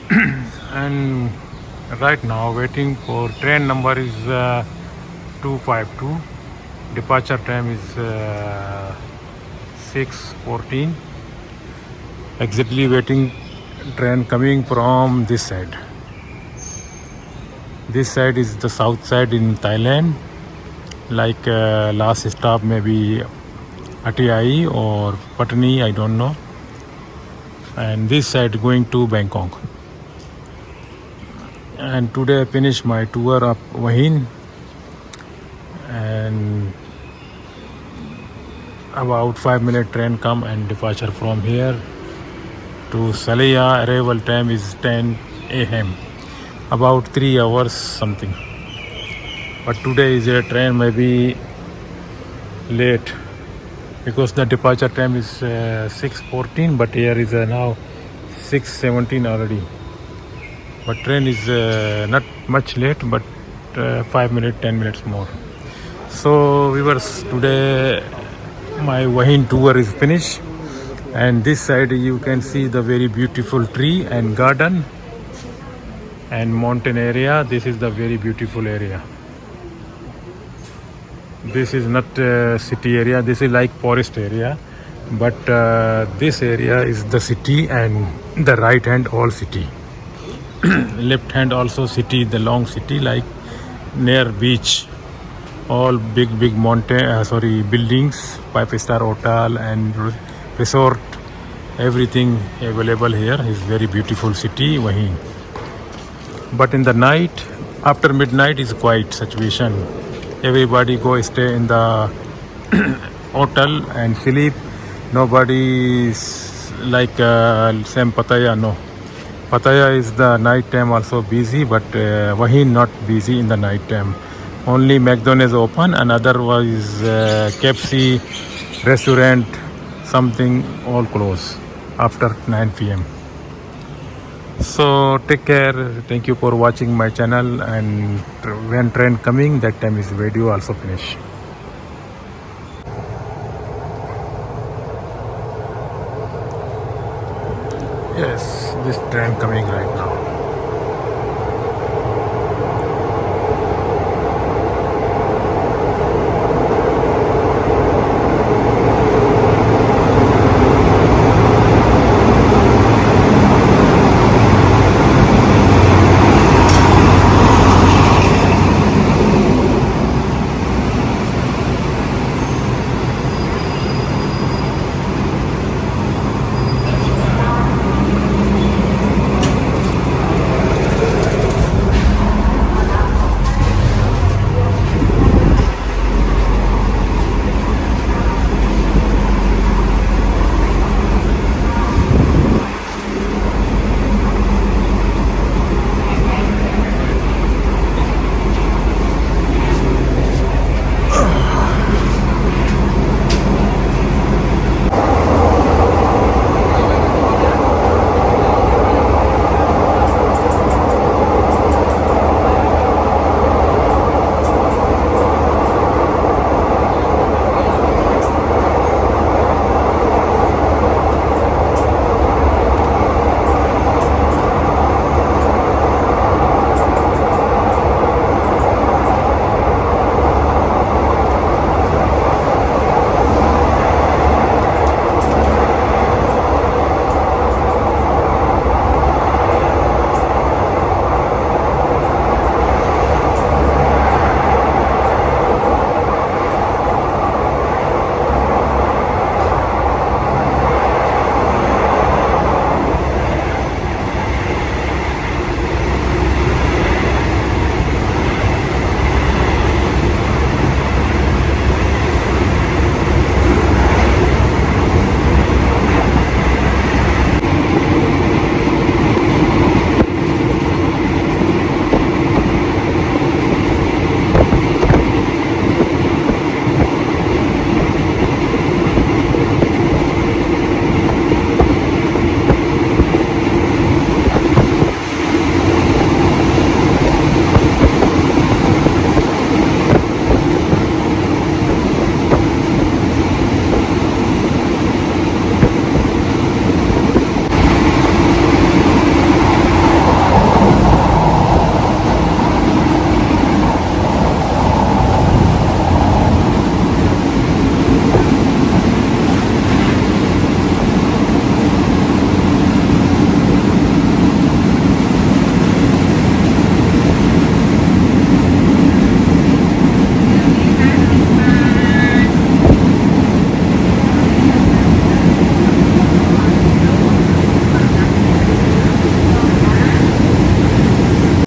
and right now waiting for train number is 252. Departure time is 6:14. Exactly waiting train coming from this side. This side is the south side in Thailand. Like last stop maybe Atiai or Patni, I don't know. And this side going to Bangkok. And today I finished my tour of Wahin, and about 5 minute train come and departure from here to Salaya. Arrival time is 10 a.m. about 3 hours something. But today is a train maybe late because the departure time is 6:14, but here is now 6:17 already. But train is not much late, but 5 minutes, 10 minutes more. So viewers, today my Wahin tour is finished, and this side you can see the very beautiful tree and garden and mountain area. This is the very beautiful area. This is not city area, this is like forest area, but this area is the city, and the right hand all city. Left hand also city, the long city like near beach. All big mountain, buildings, 5-star hotel and resort, everything available here. Is very beautiful city Wahin. But in the night, after midnight is quiet situation. Everybody go stay in the hotel and sleep. Nobody is like same Pattaya, no. Pattaya is the night time also busy, but Wahin not busy in the night time. Only McDonald's open, and otherwise KFC, restaurant, something all close after 9 p.m. So take care. Thank you for watching my channel, and when train coming, that time is video also finish. Yes, this train coming right now.